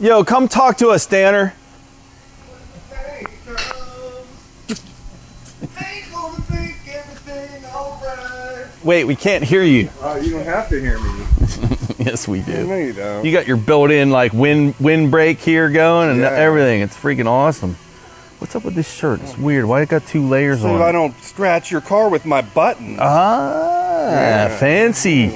Yo, come talk to us, Danner. Wait, we can't hear you. You don't have to hear me. Yes, we do. No, you don't. You got your built-in like wind brake here going and everything. It's freaking awesome. What's up with this shirt? It's weird. Why it got 2 layers on? So I don't scratch your car with my buttons. Fancy.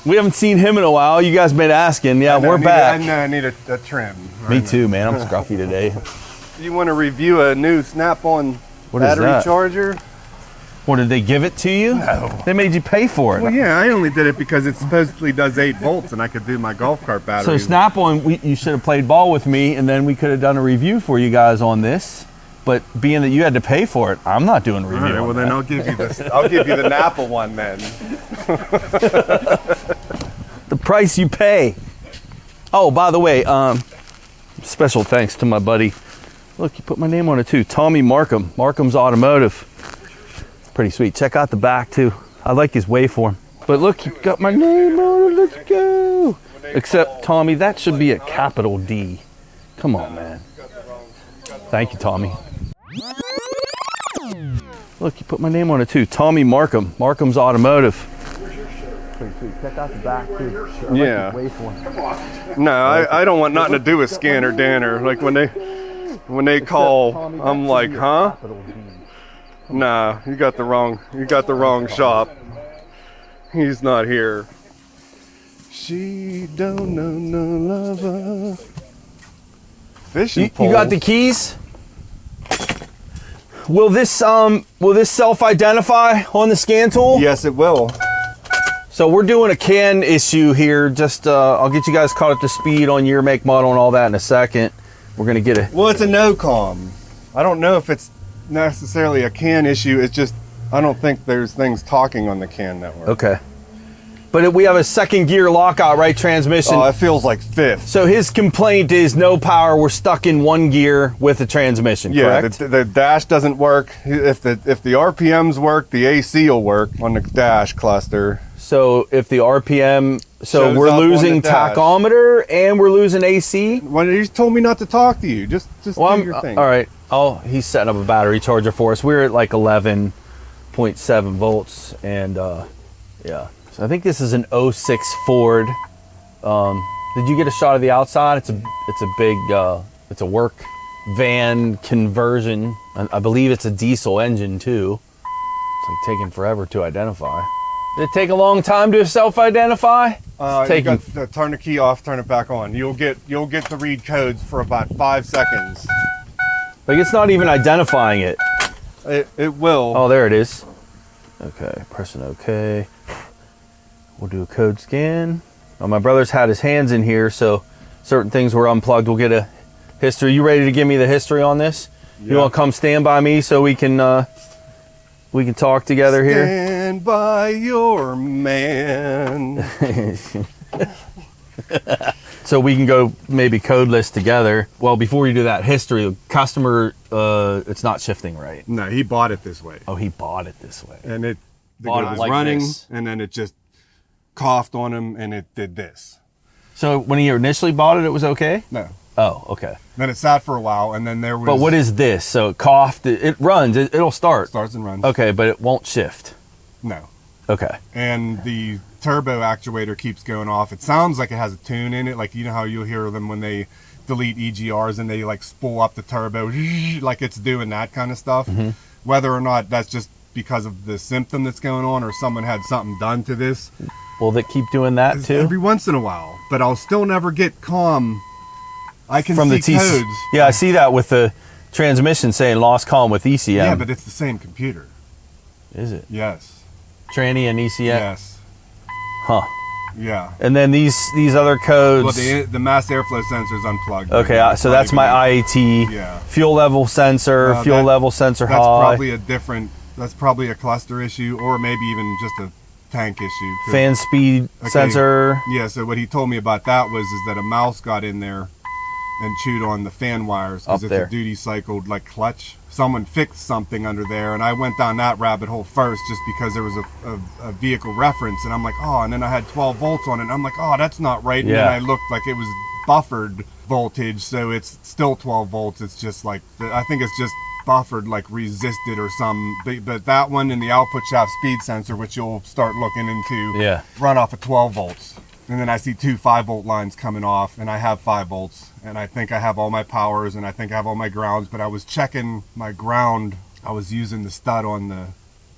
We haven't seen him in a while. You guys been asking. Yeah, we're back. I need a trim. Me too, man. I'm scruffy today. You want to review a new Snap-on battery charger? What, did they give it to you? No. They made you pay for it. Well, yeah, I only did it because it supposedly does 8 volts and I could do my golf cart battery. So Snap-on, you should have played ball with me and then we could have done a review for you guys on this. But being that you had to pay for it, I'm not doing a review. All right, well, then I'll give you this. I'll give you the Napa one then. The price you pay. Oh, by the way, special thanks to my buddy. Look, you put my name on it too. Tommy Markham. Markham's Automotive. Pretty sweet. Check out the back too. I like his waveform. But look, you got my name on it. Let's go. Except, Tommy, that should be a capital D. Come on, man. Thank you, Tommy. Look, you put my name on it too. Tommy Markham. Markham's Automotive. Pretty sweet. Check out the back too. Yeah. No, I don't want nothing to do with ScannerDanner. Like when they call, I'm like, huh? Nah, you got the wrong shop. He's not here. She don't know no lover. Fishing pole. You got the keys? Will this self-identify on the scan tool? Yes, it will. So we're doing a CAN issue here. Just I'll get you guys caught up to speed on year, make, model, and all that in a second. We're gonna get it. Well, it's a no-com. I don't know if it's necessarily a CAN issue. It's just I don't think there's things talking on the CAN network. Okay. But we have a 2nd gear lockout, right, transmission? Oh, it feels like 5th. So his complaint is no power. We're stuck in 1 gear with the transmission, correct? Yeah, the dash doesn't work. If the RPMs work, the AC will work on the dash cluster. So if the RPM, so shows we're up losing on the dash. tachometer and we're losing AC? Well, he told me not to talk to you. Just do your thing. All right. Oh, he's setting up a battery charger for us. We're at like 11.7 volts, and yeah. So I think this is an 06 Ford. Did you get a shot of the outside? It's a big, it's a work van conversion. I believe it's a diesel engine too. It's like taking forever to identify. Did it take a long time to self-identify? You got to turn the key off, turn it back on. You'll get to read codes for about 5 seconds. Like it's not even identifying it. It will. Oh, there it is. Okay, pressing OK. We'll do a code scan. Oh, my brother's had his hands in here, so certain things were unplugged. We'll get a history. You ready to give me the history on this? Yeah. You want to come stand by me so we can talk together here? Stand by your man. So we can go maybe codeless together. Well, before you do that, history, the customer, it's not shifting right. No, he bought it this way. Oh, he bought it this way. And the Bought guy it was like running, this. and then it just coughed on him, and it did this. So when he initially bought it, it was okay? No. Oh, okay. Then it sat for a while, and then there was... But what is this? So it coughed, it runs, it'll start. Starts and runs. Okay, but it won't shift. No. Okay. And the turbo actuator keeps going off. It sounds like it has a tune in it, like you know how you'll hear them when they delete EGRs and they like spool up the turbo, like it's doing that kind of stuff. Mm-hmm. Whether or not that's just because of the symptom that's going on or someone had something done to this. Will they keep doing that too? Every once in a while, but I'll still never get calm. I can from see the codes. Yeah, I see that with the transmission saying lost calm with ECM. Yeah, but it's the same computer. Is it? Yes. Tranny and ECM? Yes. Huh. Yeah. And then these other codes. Well, the mass airflow sensor is unplugged. Okay, so that's my IAT. Yeah. Fuel level sensor, level sensor high. That's probably a different. That's probably a cluster issue, or maybe even just a tank issue. Fan speed sensor. Yeah. So what he told me about that was that a mouse got in there, and chewed on the fan wires Up because it's there. a duty cycled like clutch. Someone fixed something under there, and I went down that rabbit hole first just because there was a vehicle reference, and I'm like, oh, and then I had 12 volts on it, and I'm like, oh, that's not right. And Yeah. then I looked like it was buffered voltage, so it's still 12 volts. It's just like, I think it's just buffered, like resisted or some, but that one and the output shaft speed sensor, which you'll start looking into, Yeah. run off of 12 volts. And then I see 2 5-volt lines coming off, and I have 5 volts, and I think I have all my powers, and I think I have all my grounds, but I was checking my ground. I was using the stud on the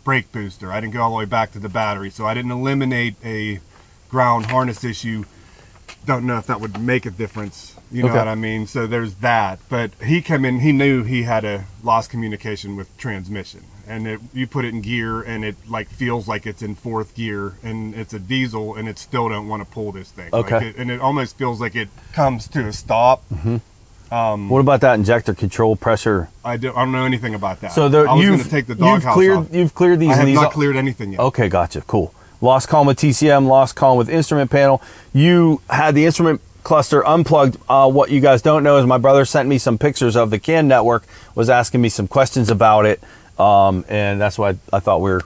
brake booster. I didn't go all the way back to the battery, so I didn't eliminate a ground harness issue. Don't know if that would make a difference, you know Okay. what I mean? So there's that. But he came in, he knew he had a lost communication with transmission, and you put it in gear and it like feels like it's in 4th gear, and it's a diesel, and it still don't want to pull this thing. Okay. Like and it almost feels like it comes to a stop. What about that injector control pressure? I don't know anything about that. So I was going to take the doghouse off. You've cleared these. I have these not cleared anything yet. Okay, gotcha. Cool. Lost comm with TCM, lost comm with instrument panel. You had the instrument cluster unplugged. What you guys don't know is my brother sent me some pictures of the CAN network, was asking me some questions about it, and that's why I thought we're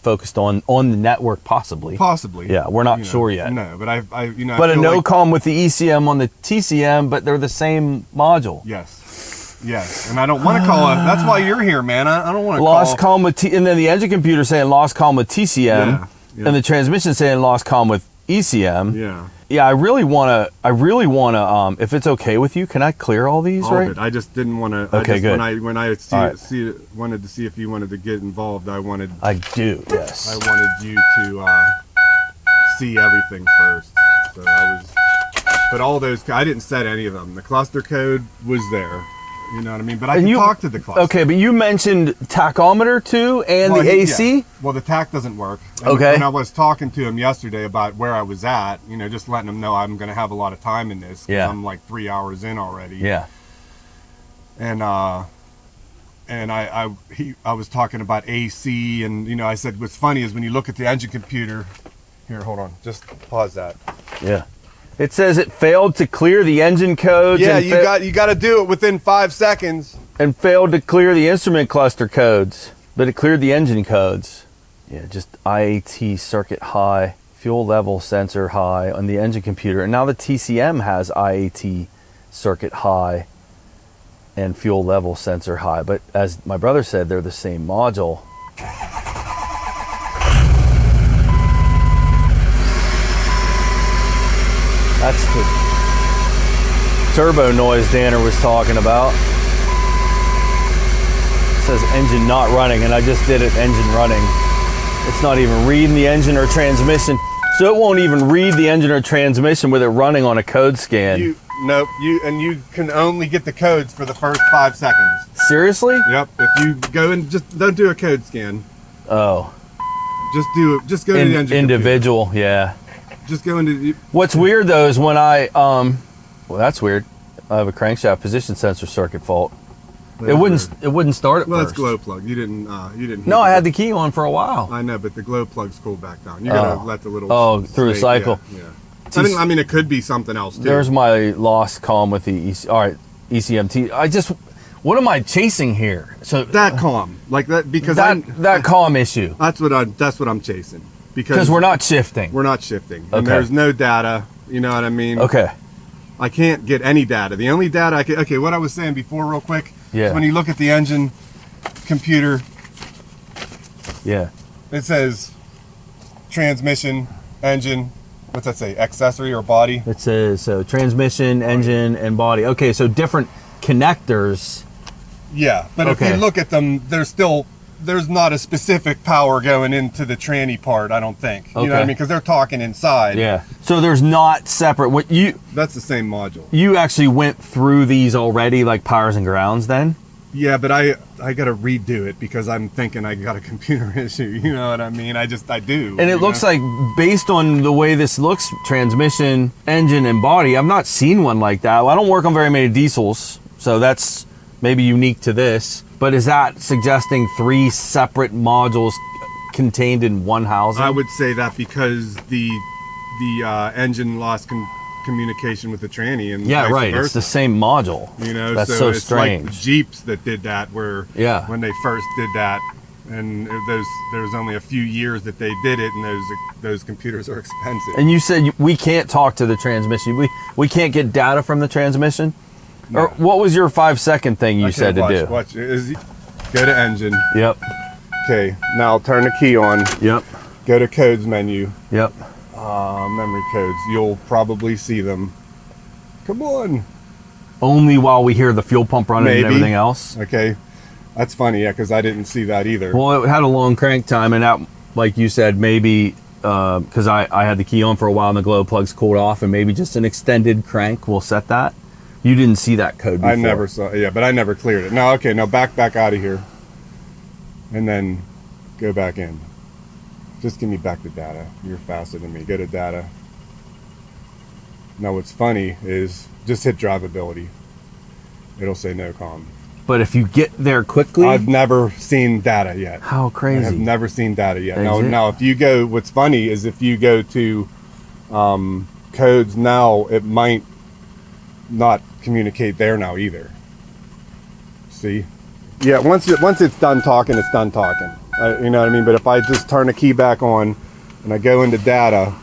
focused on the network possibly. Possibly. Yeah, we're not sure yet. No, but I But a feel no like, comm with the ECM on the TCM, but they're the same module. Yes, and I don't want to call it. That's why you're here, man. I don't want to Lost call. comm with and then the engine computer saying lost comm with TCM, Yeah. and the transmission saying lost comm with ECM. Yeah. Yeah, I really wanna. If it's okay with you, can I clear all these? All right? of it. I just didn't want to. Okay, good. When I All right. wanted to see if you wanted to get involved, I wanted do. Yes. you to see everything first. So I was, but all those, I didn't set any of them. The cluster code was there. You know what I mean? But I can talk to the cluster. Okay, but you mentioned tachometer too, and Well, the AC. yeah. Well, the TAC doesn't work. And Okay. when I was talking to him yesterday about where I was at, just letting him know I'm going to have a lot of time in this. 'Cause Yeah. I'm like 3 hours in already. Yeah. And I was talking about AC, and I said what's funny is when you look at the engine computer. Here, hold on, just pause that. Yeah. It says it failed to clear the engine codes. Yeah, and you got to do it within 5 seconds. and failed to clear the instrument cluster codes, but it cleared the engine codes. Yeah, just IAT circuit high, fuel level sensor high on the engine computer, and now the TCM has IAT circuit high and fuel level sensor high. But as my brother said, they're the same module. That's the turbo noise Danner was talking about. It says engine not running, and I just did it engine running. It's not even reading the engine or transmission. So it won't even read the engine or transmission with it running on a code scan. You can only get the codes for the first 5 seconds. Seriously? Yep. If you go and just don't do a code scan. Oh. Just go to the engine individual, yeah. computer. Just go into. What's weird though is when I well, that's weird. I have a crankshaft position sensor circuit fault. It wouldn't start at Well, first. that's glow plug. You didn't. No, I had the key on for a while. I know, but the glow plug's cooled back down. You gotta let the little. through a snake- cycle. Yeah. I mean, it could be something else too. There's my lost comm with the all right, ECMT. What am I chasing here? So that calm, like that, because that comm issue. That's what I'm chasing. Because we're not shifting. We're not shifting. Okay. And there's no data. You know what I mean? Okay. I can't get any data. The only data I can. Okay, what I was saying before, real quick. Yeah. Is when you look at the engine computer, Yeah. it says transmission, engine. What's that say? Accessory or body? It says so transmission, engine, and body. Okay, so different connectors. Yeah, but if Okay. you look at them, there's not a specific power going into the tranny part, I don't think. You know what I Okay. mean? Because they're talking inside. Yeah. So there's not separate. What That's the same module. you actually went through these already, like powers and grounds, then? Yeah, but I got to redo it because I'm thinking I got a computer issue. You know what I mean? I do. And it looks like, based on the way this looks, transmission, engine, and body, I've not seen one like that. I don't work on very many diesels, so that's maybe unique to this. But is that suggesting 3 separate modules contained in one housing? I would say that because the engine lost communication with the tranny, and Yeah, vice right. versa. It's the same module. You know, that's so so it's strange. like Jeeps that did that, where when they first did that, and there was only a few years that they did it, and those computers are expensive. And you said we can't talk to the transmission. We can't get data from the transmission. No. Or what was your 5-second thing you said to do? Watch. Go to engine. Yep. Okay. Now turn the key on. Yep. Go to codes menu. Yep. Memory codes. You'll probably see them. Come on. Only while we hear the fuel pump running and everything else. Okay. That's funny, yeah, because I didn't see that either. Well, it had a long crank time, and that, like you said, maybe because I had the key on for a while and the glow plugs cooled off, and maybe just an extended crank will set that. You didn't see that code before. I never saw, yeah, but I never cleared it. Now, okay, now back out of here, and then go back in. Just give me back the data. You're faster than me. Go to data. Now, what's funny is just hit drivability. It'll say no com. But if you get there quickly, I've never seen data yet. How crazy! I have never seen data yet. Exit. Now, if you go, what's funny is if you go to codes now, it might not communicate there now either. See? Yeah, once it's done talking, it's done talking. You know what I mean? But if I just turn the key back on and I go into data,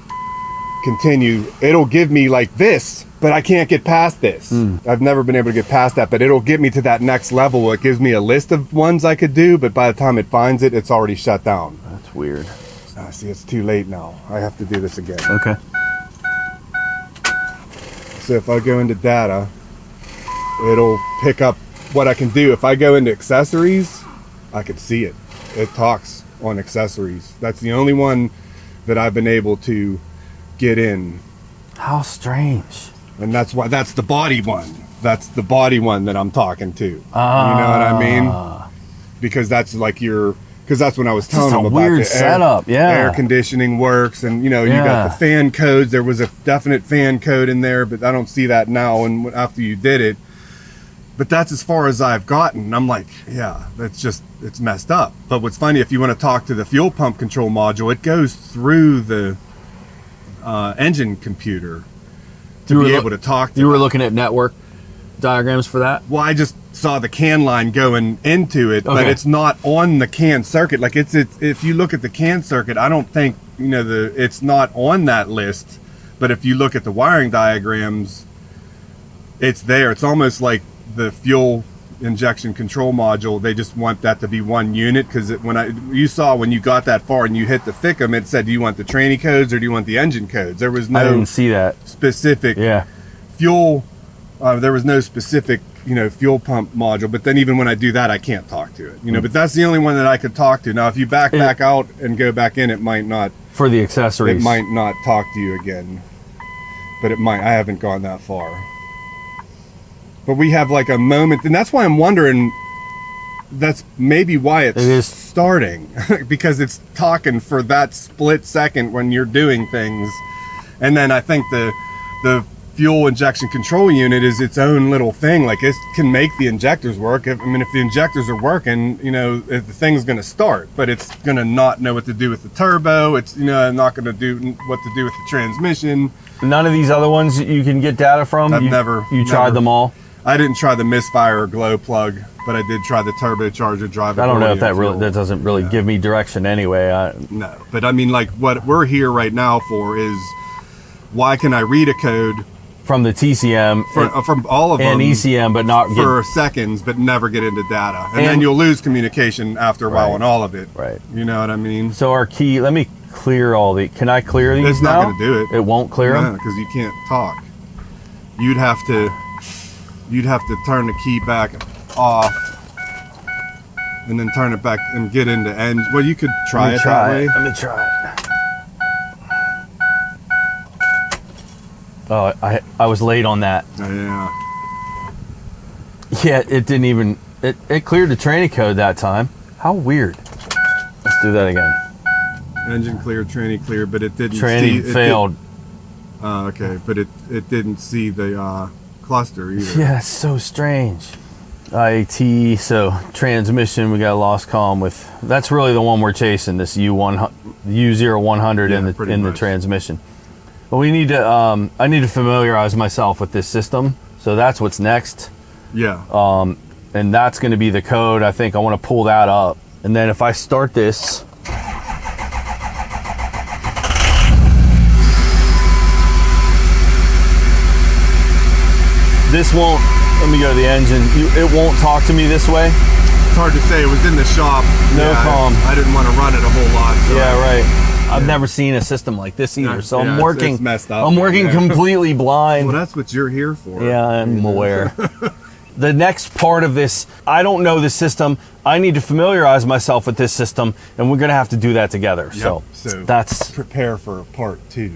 continue, it'll give me like this, but I can't get past this. I've never been able to get past that, but it'll get me to that next level. It gives me a list of ones I could do, but by the time it finds it, it's already shut down. That's weird. See, it's too late now. I have to do this again. Okay. So if I go into data, it'll pick up what I can do. If I go into accessories, I could see it. It talks on accessories. That's the only one that I've been able to get in. How strange. And that's why that's the body one. That's the body one that I'm talking to. You know what I mean? Because that's like because that's when I was telling them about weird the setup. air conditioning works, and you know, you got the fan codes. There was a definite fan code in there, but I don't see that now. And after you did it, but that's as far as I've gotten. I'm like, yeah, it's messed up. But what's funny, if you want to talk to the fuel pump control module, it goes through the engine computer to be able to talk to You were looking at network diagrams for that? Well, I just saw the CAN line going into it, but it's not on the CAN circuit. Like it's if you look at the CAN circuit, I don't think, you know, it's not on that list. But if you look at the wiring diagrams, it's there. It's almost like the fuel injection control module. They just want that to be one unit, because when you got that far and you hit the FICM, it said, do you want the tranny codes or do you want the engine codes? There was no I didn't see that specific fuel. There was no specific, you know, fuel pump module. But then even when I do that, I can't talk to it, you know. But that's the only one that I could talk to. Now, if you back out and go back in, it might not. For the accessories, it might not talk to you again. But it might. I haven't gone that far. But we have like a moment, and that's why I'm wondering. That's maybe why it is starting, because it's talking for that split second when you're doing things, and then I think the fuel injection control unit is its own little thing. Like, it can make the injectors work. If the injectors are working, you know, the thing's going to start, but it's going to not know what to do with the turbo. It's, you know, not going to do what to do with the transmission. None of these other ones you can get data from? You tried them all? I didn't try the misfire or glow plug, but I did try the turbocharger drivability. I don't know if that doesn't really give me direction anyway. No, but I mean, like, what we're here right now for is, why can I read a code from the TCM from all of them and ECM, but not for seconds, but never get into data, and then you'll lose communication after a while on all of it. Right. You know what I mean? So our key. Let me clear all the. Can I clear these? It's not going to do it. It won't clear them because you can't talk. You'd have to turn the key back off, and then turn it back and get into engine. Well, you could try it that way. Let me try it. Oh, I was late on that. Yeah. Yeah, it didn't even, it cleared the tranny code that time. How weird. Let's do that again. Engine clear, tranny clear, but it didn't tranny failed. Okay, but it didn't see the cluster either. Yeah, it's so strange. IAT, so transmission, we got a lost column with, that's really the one we're chasing, this U0100 in the transmission. But we need to, I need to familiarize myself with this system. So that's what's next. Yeah. And that's going to be the code. I think I want to pull that up. And then if I start this, this won't, let me go to the engine. It won't talk to me this way. It's hard to say. It was in the shop. No problem. I didn't want to run it a whole lot. So yeah, right. I've never seen a system like this either. So I'm working, it's messed up. I'm working completely blind. Well, that's what you're here for. Yeah, I'm aware. The next part of this, I don't know the system. I need to familiarize myself with this system, and we're going to have to do that together. Yep. So that's... Prepare for part 2.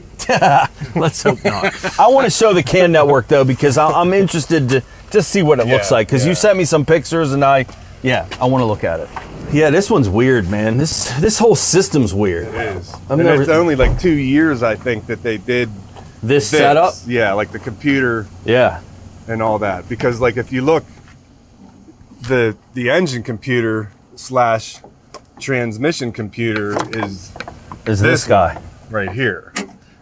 Let's hope not. I want to show the CAN network, though, because I'm interested to just see what it looks like. Because you sent me some pictures, and I want to look at it. Yeah, this one's weird, man. This whole system's weird. It is. It's only like 2 years, I think, that they did this setup. Yeah, like the computer. Yeah. And all that, because like if you look, the engine computer / transmission computer is this guy right here,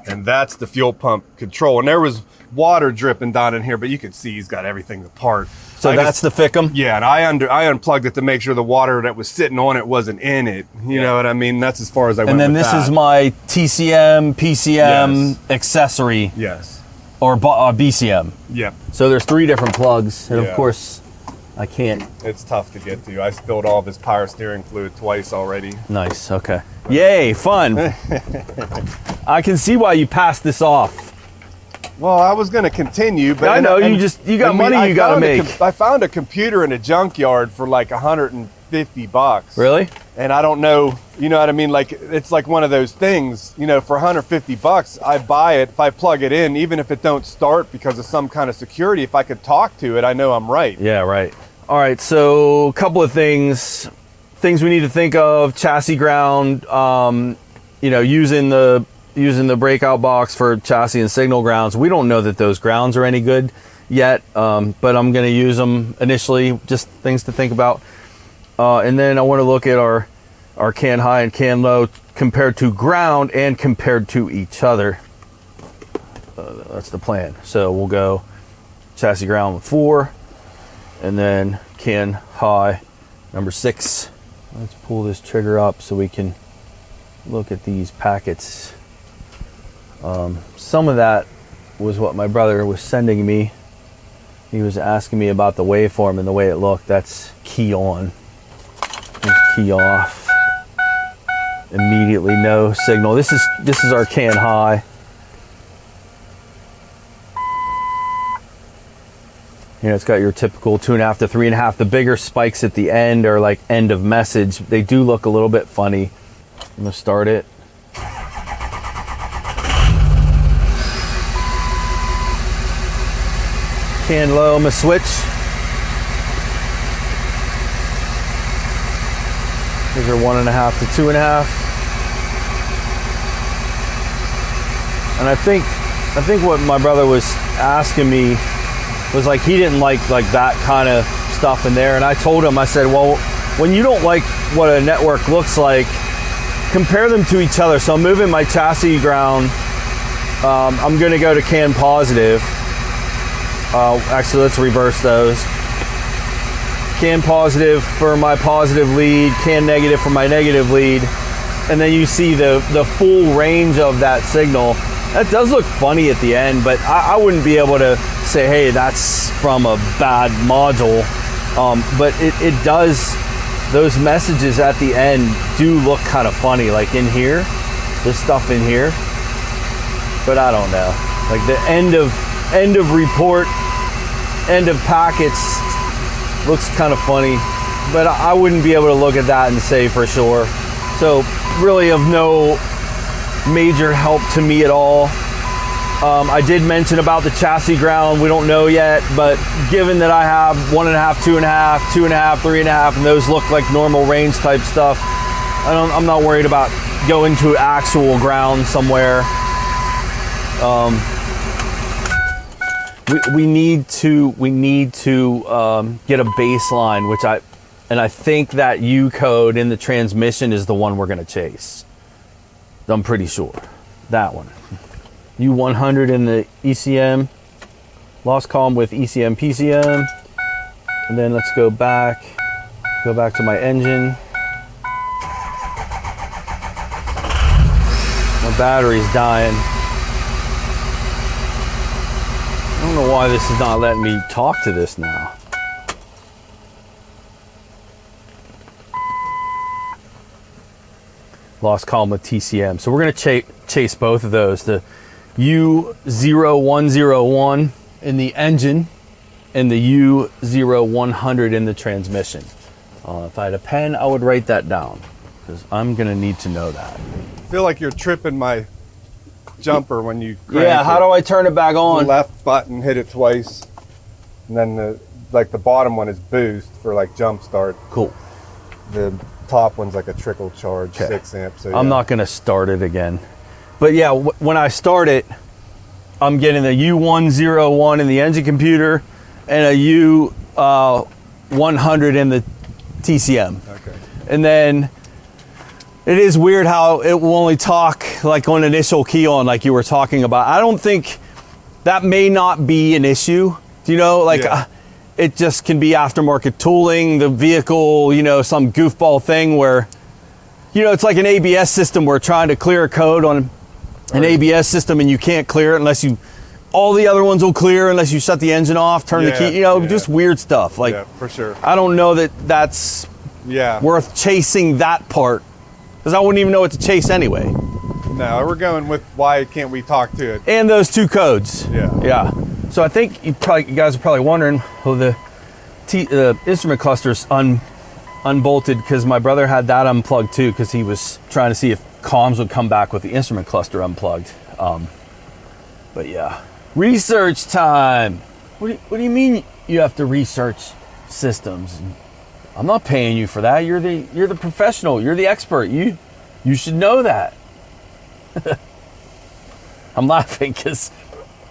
and that's the fuel pump control. And there was water dripping down in here, but you can see he's got everything apart. So that's the FICM? Yeah, and I unplugged it to make sure the water that was sitting on it wasn't in it. You know what I mean? That's as far as I went. And then with this that. is my TCM, PCM accessory. Yes. Or BCM. Yep. So there's 3 different plugs, and of Yeah. course, I can't. It's tough to get to. I spilled all of his power steering fluid twice already. Nice. Okay. Yay! Fun. I can see why you passed this off. Well, I was going to continue, but I know you got money you got to make. I found a computer in a junkyard for like $150. Really? And I don't know, you know what I mean? Like, it's like one of those things, you know, for $150, I buy it. If I plug it in, even if it don't start because of some kind of security, if I could talk to it, I know I'm right. Yeah, right. All right, so a couple of things we need to think of: chassis ground, you know, using the breakout box for chassis and signal grounds. We don't know that those grounds are any good yet, but I'm going to use them initially. Just things to think about. And then I want to look at our CAN high and CAN low compared to ground and compared to each other. That's the plan. So we'll go chassis ground with 4, and then CAN high number 6. Let's pull this trigger up so we can look at these packets. Some of that was what my brother was sending me. He was asking me about the waveform and the way it looked. That's key on. Key off. Immediately no signal. This is our CAN high. You know, it's got your typical 2.5 to 3.5. The bigger spikes at the end are like end of message. They do look a little bit funny. I'm gonna start it. CAN low, I'm gonna switch. These are 1.5 to 2.5. And I think what my brother was asking me was like he didn't like that kind of stuff in there. And I told him, I said, well, when you don't like what a network looks like, compare them to each other. So I'm moving my chassis ground. I'm gonna go to CAN positive. Actually, let's reverse those. CAN positive for my positive lead, CAN negative for my negative lead, and then you see the full range of that signal. That does look funny at the end, but I wouldn't be able to say, hey, that's from a bad module. But it does, those messages at the end do look kind of funny, like in here, this stuff in here. But I don't know. Like the end of report, end of packets looks kind of funny, but I wouldn't be able to look at that and say for sure. So really of no major help to me at all. I did mention about the chassis ground. We don't know yet, but given that I have 1.5, 2.5, 2.5, 3.5, and those look like normal range type stuff, I'm not worried about going to actual ground somewhere. We need to get a baseline, which I think that U code in the transmission is the one we're going to chase. I'm pretty sure that one. U0100 and the ECM. Lost column with ECM, PCM. And then let's go back to my engine. My battery's dying. I don't know why this is not letting me talk to this now. Lost column with TCM. So we're going to chase both of those. The U0101 in the engine and the U0100 in the transmission. If I had a pen, I would write that down because I'm going to need to know that. I feel like you're tripping my jumper when you crank Yeah, how do I turn it back on? The left button, hit it twice, and then the bottom one is boost for like jump start. Cool. The top one's like a trickle charge, 6 amps. So yeah. I'm not going to start it again. But yeah, when I start it, I'm getting the U101 in the engine computer and a U100 in the TCM. Okay. And then it is weird how it will only talk like on initial key on, like you were talking about. I don't think that may not be an issue. You know, like it just can be aftermarket tooling, the vehicle, you know, some goofball thing where, you know, it's like an ABS system where trying to clear a code on an ABS system and you can't clear it unless you, all the other ones will clear unless you shut the engine off, turn the key, you know, just weird stuff. Like, yeah, for sure. I don't know that that's worth chasing that part because I wouldn't even know what to chase anyway. No, we're going with why can't we talk to it? And those two codes. Yeah. So I think you guys are probably wondering, well, the instrument cluster's unbolted because my brother had that unplugged too because he was trying to see if comms would come back with the instrument cluster unplugged. But yeah, research time. What do you mean you have to research systems? I'm not paying you for that. You're the professional. You're the expert. You should know that. I'm laughing because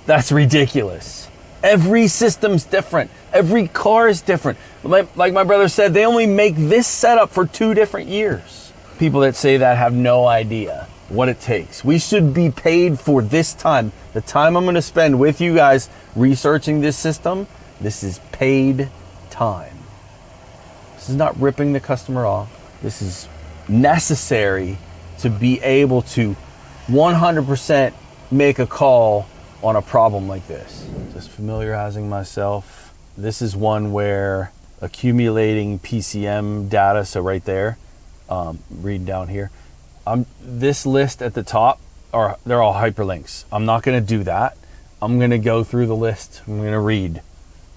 that's ridiculous. Every system's different. Every car is different. Like my brother said, they only make this setup for 2 different years. People that say that have no idea what it takes. We should be paid for this time. The time I'm going to spend with you guys researching this system, this is paid time. This is not ripping the customer off. This is necessary to be able to 100% make a call on a problem like this. Just familiarizing myself. This is one where accumulating PCM data, so right there, reading down here. This list at the top, they're all hyperlinks. I'm not gonna do that. I'm gonna go through the list. I'm gonna read.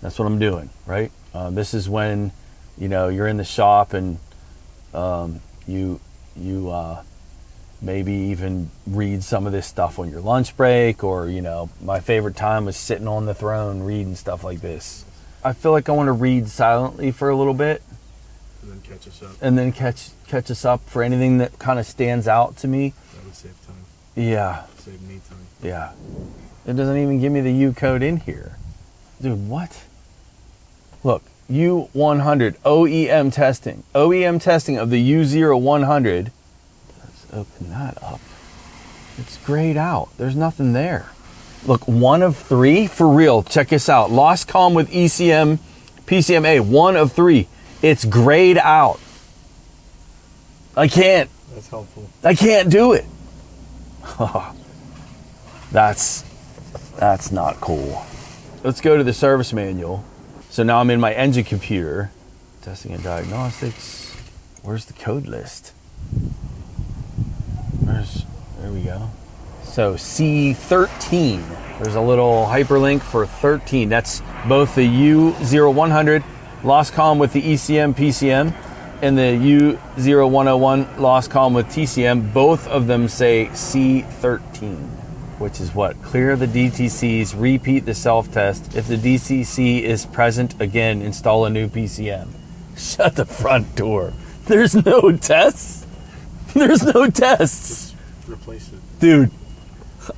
That's what I'm doing, right? This is when, you know, you're in the shop and you maybe even read some of this stuff on your lunch break, or, you know, my favorite time was sitting on the throne reading stuff like this. I feel like I want to read silently for a little bit and then catch us up. And then catch us up for anything that kind of stands out to me. That would save time. Yeah. Save me time. Yeah. It doesn't even give me the U code in here. Dude, what? Look, U100 OEM testing. OEM testing of the U0100. Let's open that up. It's grayed out. There's nothing there. Look, 1 of 3 for real. Check this out. Lost comm with ECM, PCMA. 1 of 3. It's grayed out. I can't. That's helpful. I can't do it. That's not cool. Let's go to the service manual. So now I'm in my engine computer. Testing and diagnostics. Where's the code list? There we go. So C13. There's a little hyperlink for 13. That's both the U0100 lost comm with the ECM, PCM, and the U0101 lost comm with TCM. Both of them say C13, which is what? Clear the DTCs, repeat the self-test. If the DTC is present again, install a new PCM. Shut the front door. There's no tests. There's no tests. Replace it. Dude,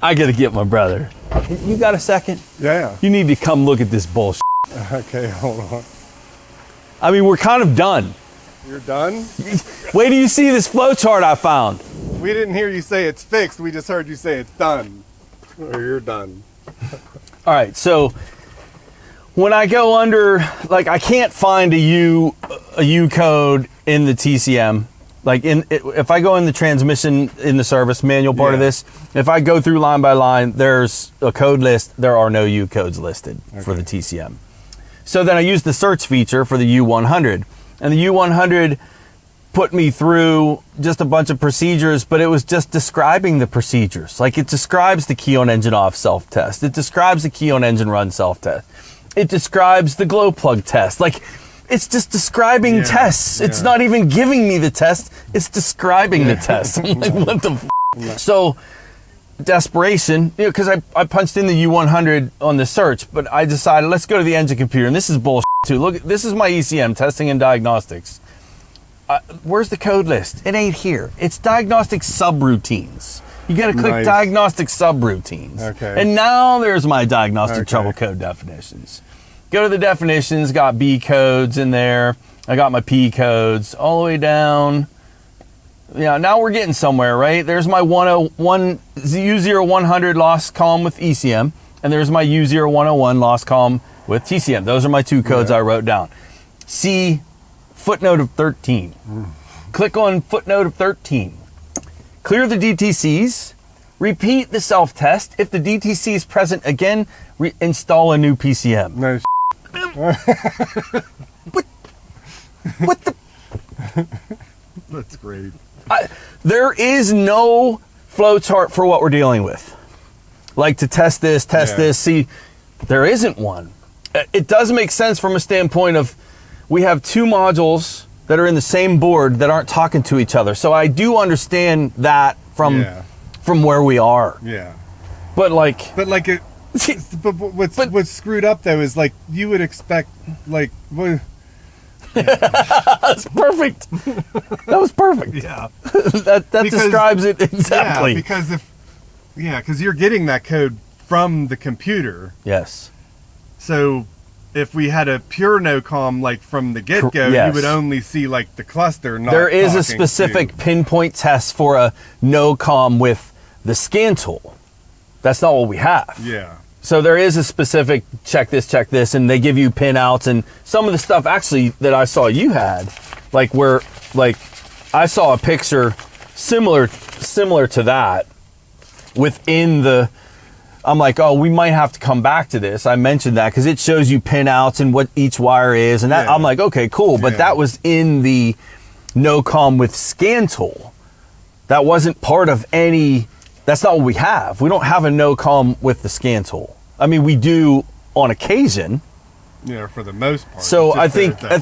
I gotta get my brother. You got a second? Yeah. You need to come look at this bullshit. Okay, hold on. I mean, we're kind of done. You're done? Wait till you see this flow chart I found. We didn't hear you say it's fixed. We just heard you say it's done. Or you're done. All right, so when I go under, like I can't find a U code in the TCM. Like if I go in the transmission in the service manual part of this, if I go through line by line, there's a code list. There are no U codes listed for the TCM. So then I use the search feature for the U100, and the U100 put me through just a bunch of procedures, but it was just describing the procedures. Like it describes the key on engine off self-test. It describes the key on engine run self-test. It describes the glow plug test. Like it's just describing tests. It's not even giving me the test. It's describing the test. I'm like, what the f? So desperation, you know, because I punched in the U100 on the search, but I decided let's go to the engine computer, and this is bullshit too. Look, this is my ECM, testing and diagnostics. Where's the code list? It ain't here. It's diagnostics subroutines. You got to click diagnostics subroutines. Okay. And now there's my diagnostic trouble code definitions. Go to the definitions, got B codes in there. I got my P codes all the way down. Yeah, now we're getting somewhere, right? There's my U0100 loss column with ECM, and there's my U0101 loss column with TCM. Those are my two codes I wrote down. See footnote of 13. Click on footnote of 13. Clear the DTCs. Repeat the self-test. If the DTC is present again, install a new PCM. No What the? That's great. There is no flow chart for what we're dealing with. Like to test this, this. See, there isn't one. It does make sense from a standpoint of we have two modules that are in the same board that aren't talking to each other. So I do understand that from where we are. Yeah. But like it. But what's screwed up though is like you would expect like. That's perfect. That was perfect. Yeah. that describes it exactly. Yeah, because you're getting that code from the computer. Yes. So if we had a pure no-com like from the get-go, you would only see like the cluster. Not there is a specific pinpoint test for a no-com with the scan tool. That's not what we have. Yeah. So there is a specific check this, and they give you pinouts, and some of the stuff actually that I saw you had, like where, like I saw a picture similar to that within the, I'm like, oh, we might have to come back to this. I mentioned that because it shows you pinouts and what each wire is, and that I'm like, okay, cool, but that was in the no-com with scan tool. That wasn't part of any. That's not what we have. We don't have a no-com with the scan tool. I mean, we do on occasion. Yeah, for the most part. So I think we'll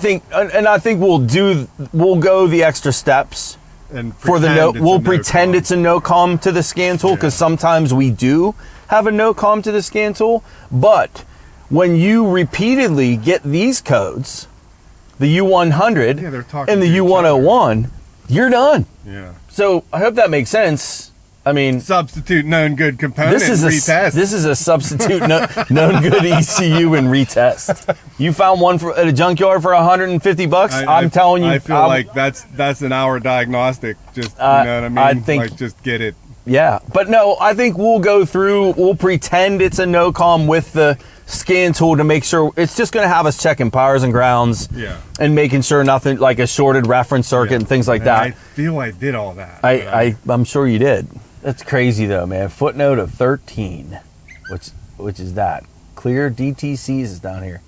go the extra steps and for the we'll pretend it's a no-com to the scan tool because sometimes we do have a no-com to the scan tool. But when you repeatedly get these codes, the U100 and the U101, you're done. Yeah. So I hope that makes sense. I mean, substitute known good component retest. This is a substitute known good ECU and retest. You found one at a junkyard for $150. I'm telling you, I feel like that's an hour diagnostic. Just you know what I mean? I think, like just get it. Yeah, but no, I think we'll go through. We'll pretend it's a no-com with the scan tool to make sure it's just going to have us checking powers and grounds. Yeah. And making sure nothing like a shorted reference circuit and things like that. I feel I did all that. I'm sure you did. That's crazy though, man. Footnote of 13, which is that. Clear DTCs is down here.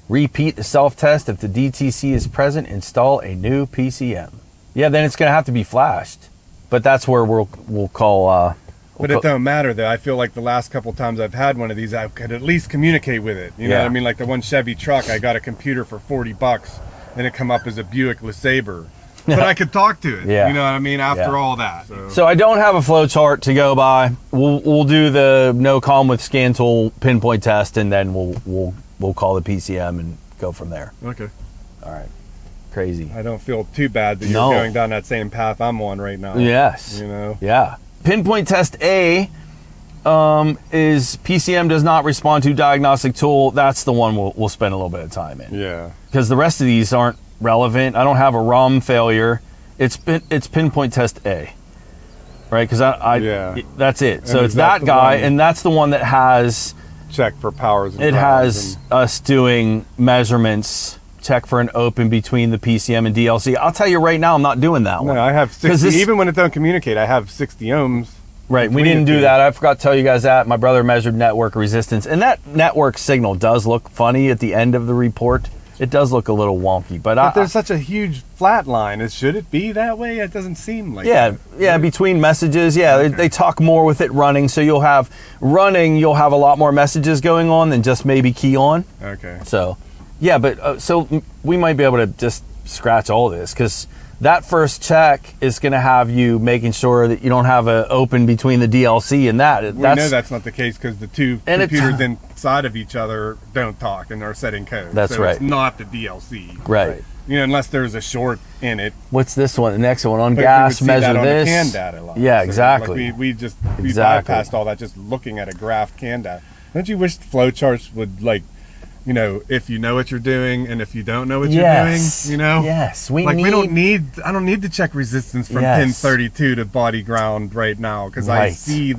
Repeat the self-test. If the DTC is present, install a new PCM. Yeah, then it's going to have to be flashed. But that's where we'll call... But it don't matter though. I feel like the last couple times I've had one of these, I could at least communicate with it. You know what I mean? Like the one Chevy truck, I got a computer for $40 and it come up as a Buick LeSabre. But I could talk to it. Yeah. You know what I mean? After all that. So I don't have a flow chart to go by. We'll do the no-com with scan tool pinpoint test, and then we'll call the PCM and go from there. Okay. All right. Crazy. I don't feel too bad that you're going down that same path I'm on right now. Yes. You know? Yeah. Pinpoint test A is PCM does not respond to diagnostic tool. That's the one we'll spend a little bit of time in. Yeah. Because the rest of these aren't relevant. I don't have a ROM failure. It's pinpoint test A. right? Because Yeah. that's it. So And it's is that that the guy, one- and that's the one that has, Check for powers. And it powers has us doing measurements, check for an open between the PCM and DLC. I'll tell you right now, I'm not doing that one. No, I have 60. this- Even when it don't communicate, I have 60 ohms. Right, we between didn't the do two. that. I forgot to tell you guys that. My brother measured network resistance, and that network signal does look funny at the end of the report. It does look a little wonky, But there's such a huge flat line. Should it be that way? It doesn't seem like yeah, that. yeah, between messages, yeah, they talk more with it running, so you'll have a lot more messages going on than just maybe key on. Okay. So, yeah, but so we might be able to just scratch all this, because that first check is going to have you making sure that you don't have an open between the DLC and that. We know that's not the case because the two And computers inside of each other don't talk and are setting code. That's so right. It's not the DLC. right. You know, unless there's a short in it. What's this one? The next one on But gas, we would see measure that on this. the CAN data line. Yeah, So, exactly. Like we Exactly. bypassed all that just looking at a graph CAN data. Don't you wish the flowcharts would, like, you know, if you know what you're doing and if you don't know what you're doing, you know? Yes, I don't need to check resistance from Yes. pin 32 to body ground right now because I Right. see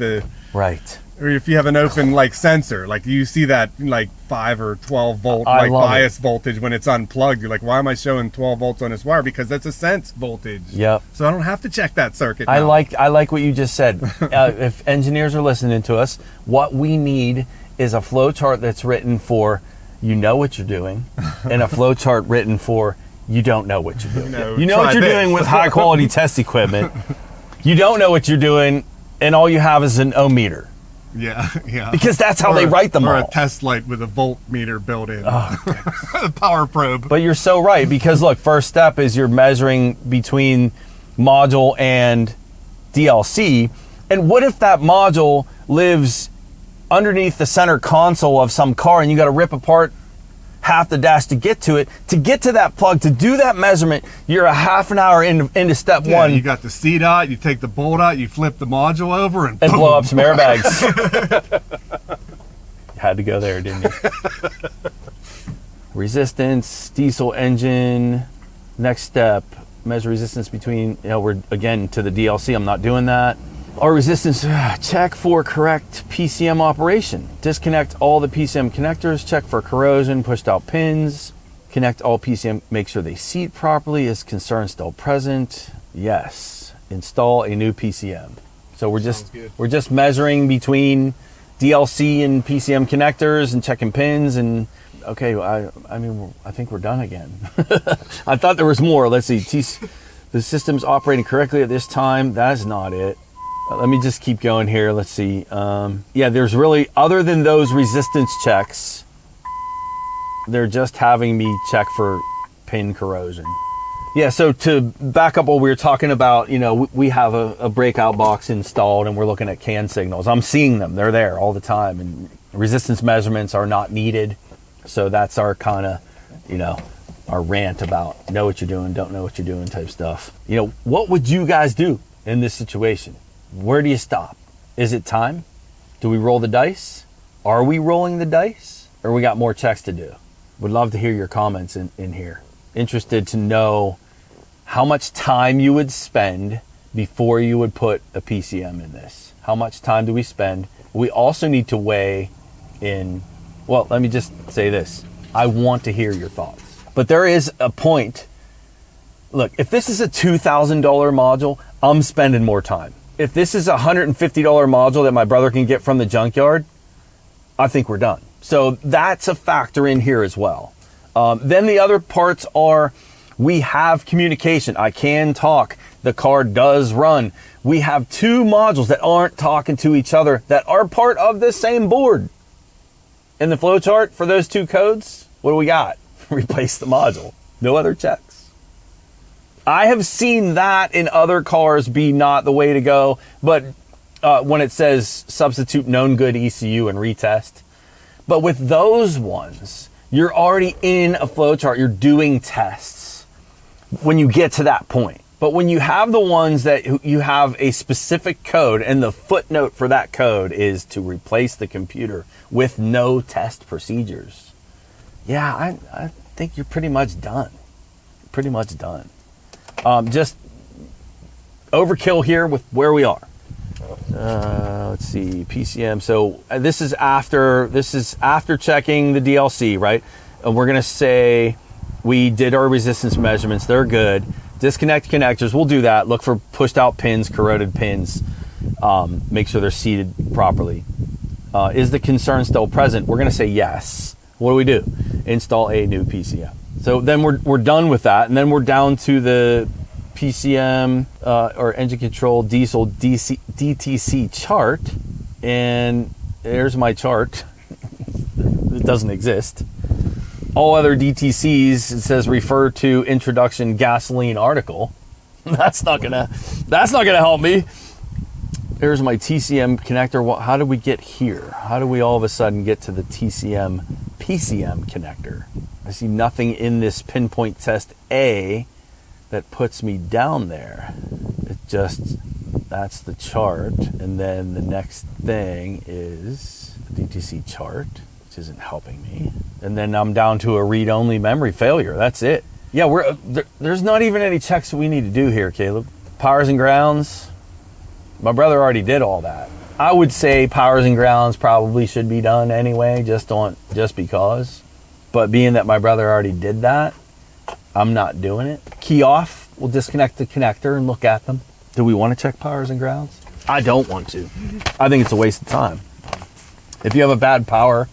Right. or if you have an open like sensor, like you see that like 5 or 12 volt I like love bias voltage when it's unplugged. You're like, why am I showing 12 volts on this wire? Because that's a sense voltage. Yep. So I don't have to check that circuit. I now. like what you just said. If engineers are listening to us, what we need is a flow chart that's written for you know what you're doing, and a flow chart written for you don't know what you're doing. You know what try you're this. doing with high quality test equipment. You don't know what you're doing, and all you have is an ohmmeter. Yeah, yeah. Because that's how they write them or all. a test light with a voltmeter built in. A power probe. But you're so right, because look, first step is you're measuring between module and DLC. And what if that module lives underneath the center console of some car and you got to rip apart half the dash to get to it? To get to that plug, to do that measurement, you're a half an hour into step Yeah, one. you got the C dot, you take the bolt out, you flip the module over and boom. blow up some airbags. Had to go there, didn't you? Resistance, diesel engine. Next step, measure resistance between, we're again to the DLC. I'm not doing that. Our resistance, check for correct PCM operation. Disconnect all the PCM connectors, check for corrosion, pushed out pins. Connect all PCM, make sure they seat properly. Is concern still present? Yes. Install a new PCM. So we're just measuring between DLC and PCM connectors and checking pins and okay. I think we're done again. I thought there was more. Let's see. The system's operating correctly at this time. That is not it. Let me just keep going here. Let's see. Yeah, there's really, other than those resistance checks, they're just having me check for pin corrosion. Yeah, so to back up what we were talking about, we have a breakout box installed and we're looking at CAN signals. I'm seeing them. They're there all the time. And resistance measurements are not needed. So that's our kind of, our rant about know what you're doing, don't know what you're doing type stuff. What would you guys do in this situation? Where do you stop? Is it time? Do we roll the dice? Are we rolling the dice? Or we got more checks to do? Would love to hear your comments in here. Interested to know how much time you would spend before you would put a PCM in this. How much time do we spend? We also need to weigh in, well, let me just say this. I want to hear your thoughts. But there is a point. Look, if this is a $2,000 module, I'm spending more time. If this is a $150 module that my brother can get from the junkyard, I think we're done. So that's a factor in here as well. Then the other parts are, we have communication. I can talk. The car does run. We have two modules that aren't talking to each other that are part of the same board. In the flowchart for those two codes, what do we got? Replace the module. No other checks. I have seen that in other cars be not the way to go, but when it says substitute known good ECU and retest. But with those ones, you're already in a flowchart. You're doing tests when you get to that point. But when you have the ones that you have a specific code and the footnote for that code is to replace the computer with no test procedures. Yeah, I think you're pretty much done. Pretty much done. Just overkill here with where we are. Let's see, PCM. So this is after checking the DLC, right? We're gonna say we did our resistance measurements. They're good. Disconnect connectors. We'll do that. Look for pushed out pins, corroded pins. Make sure they're seated properly. Is the concern still present? We're gonna say yes. What do? Install a new PCM. So then we're done with that, and then we're down to the PCM or engine control diesel DTC chart, and there's my chart. It doesn't exist. All other DTCs, it says refer to introduction gasoline article. That's not gonna help me. There's my TCM connector. How did we get here? How do we all of a sudden get to the TCM PCM connector? I see nothing in this pinpoint test A that puts me down there. That's the chart, and then the next thing is the DTC chart, which isn't helping me. And then I'm down to a read-only memory failure. That's it. Yeah, there's not even any checks that we need to do here, Caleb. Powers and grounds. My brother already did all that. I would say powers and grounds probably should be done anyway, just because. But being that my brother already did that, I'm not doing it. Key off, we'll disconnect the connector and look at them. Do we want to check powers and grounds? I don't want to. I think it's a waste of time. If you have a bad power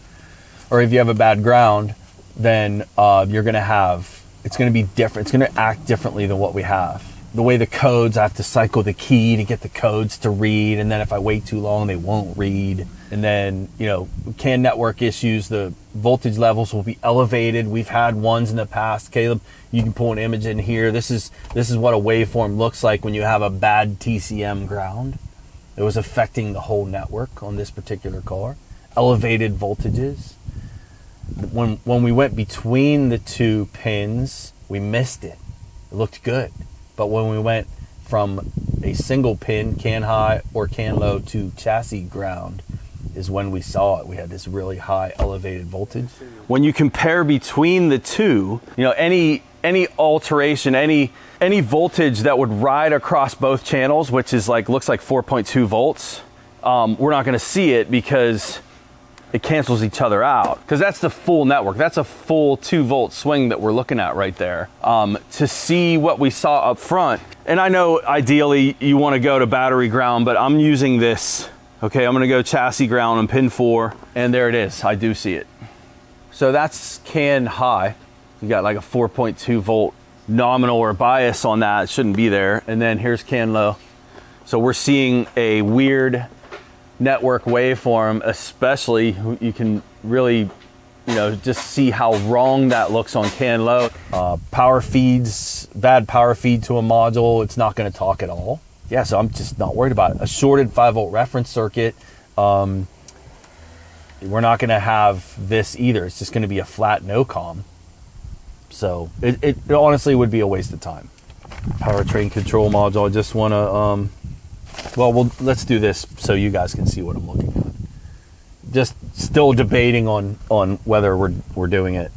or if you have a bad ground, then you're going to have, it's going to be different. It's going to act differently than what we have. The way the codes, I have to cycle the key to get the codes to read, and then if I wait too long, they won't read. And then, CAN network issues, the voltage levels will be elevated. We've had ones in the past. Caleb, you can pull an image in here. This is what a waveform looks like when you have a bad TCM ground. It was affecting the whole network on this particular car. Elevated voltages. When we went between the two pins, we missed it. It looked good. But when we went from a single pin, CAN high or CAN low, to chassis ground is when we saw it. We had this really high elevated voltage. When you compare between the two, any alteration, any voltage that would ride across both channels, which is looks like 4.2 volts, we're not gonna see it because it cancels each other out, because that's the full network. That's a full 2-volt swing that we're looking at right there. To see what we saw up front, and I know ideally you want to go to battery ground, but I'm using this. Okay, I'm going to go chassis ground on pin 4, and there it is. I do see it. So that's CAN high. You got like a 4.2 volt nominal or bias on that. It shouldn't be there. And then here's CAN low. So we're seeing a weird network waveform, especially. You can really just see how wrong that looks on CAN low. Power feeds, bad power feed to a module, it's not going to talk at all. Yeah, so I'm just not worried about it. A shorted 5-volt reference circuit, we're not going to have this either. It's just going to be a flat no-com. So it honestly would be a waste of time. Powertrain control module, I just want to let's do this so you guys can see what I'm looking at. Just still debating on whether we're doing it.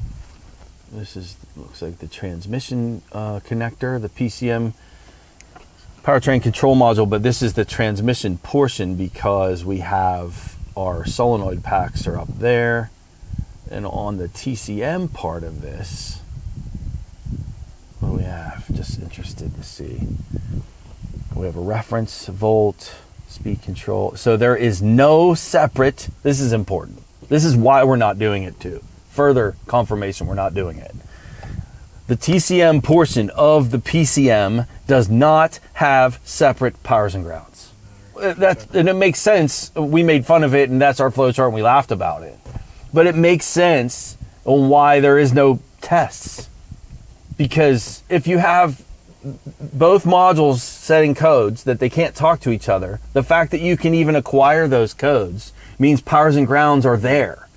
This looks like the transmission connector, the PCM powertrain control module, but this is the transmission portion because we have our solenoid packs are up there. And on the TCM part of this, what do we have? Just interested to see. We have a reference volt, speed control. So there is no separate, this is important. This is why we're not doing it too. Further confirmation we're not doing it. The TCM portion of the PCM does not have separate powers and grounds. And it makes sense. We made fun of it and that's our flowchart and we laughed about it. But it makes sense on why there is no tests. Because if you have both modules setting codes that they can't talk to each other, the fact that you can even acquire those codes means powers and grounds are there.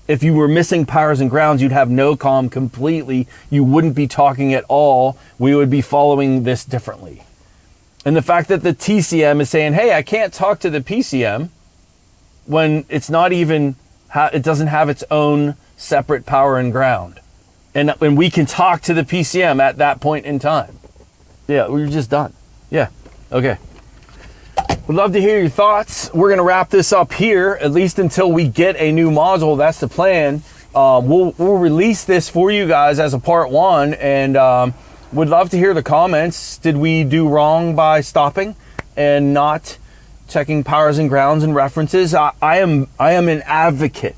If you were missing powers and grounds, you'd have no comm completely. You wouldn't be talking at all. We would be following this differently. And the fact that the TCM is saying, hey, I can't talk to the PCM when it's not even, it doesn't have its own separate power and ground. And we can talk to the PCM at that point in time. Yeah, we're just done. Yeah, okay. We'd love to hear your thoughts. We're going to wrap this up here, at least until we get a new module. That's the plan. We'll release this for you guys as a part 1, and would love to hear the comments. Did we do wrong by stopping and not checking powers and grounds and references? I am an advocate.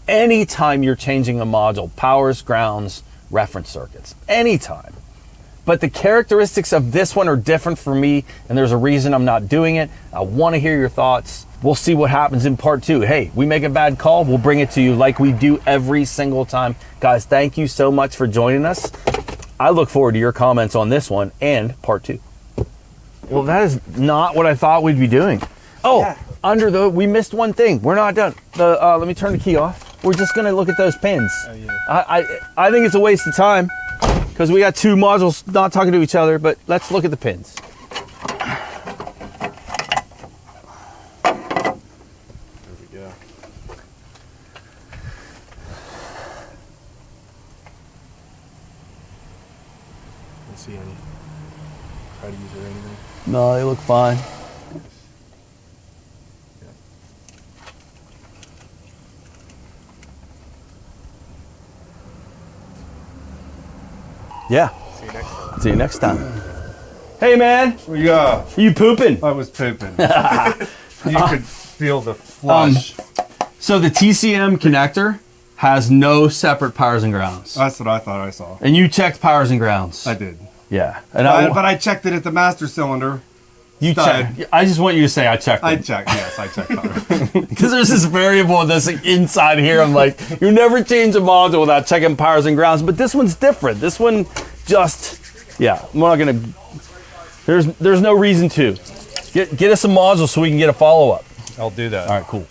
Anytime you're changing a module, powers, grounds, reference circuits, anytime. But the characteristics of this one are different for me, and there's a reason I'm not doing it. I want to hear your thoughts. We'll see what happens in part 2. Hey, we make a bad call, we'll bring it to you like we do every single time. Guys, thank you so much for joining us. I look forward to your comments on this one and part 2. Well, that is not what I thought we'd be doing. Oh, yeah. We missed one thing. We're not done. Let me turn the key off. We're just gonna look at those pins. Oh, yeah. I think it's a waste of time because we got 2 modules not talking to each other, but let's look at the pins. There we go. Don't see any try to use or anything. No, they look fine. Yeah. See you next time. See you next time. Hey, man. Yeah, Are you pooping? I was pooping. You could feel the flush. So the TCM connector has no separate powers and grounds. That's what I thought I saw. And you checked powers and grounds. I did. Yeah. And But I checked it at the master cylinder. you stud. checked. I just want you to say I checked. I it. checked. Yes, I checked power. Because there's this variable that's like inside here. I'm like, you never change a module without checking powers and grounds. But this one's different. This one just, yeah, I'm not gonna. There's no reason to get us a module so we can get a follow up. I'll do that. All right, cool.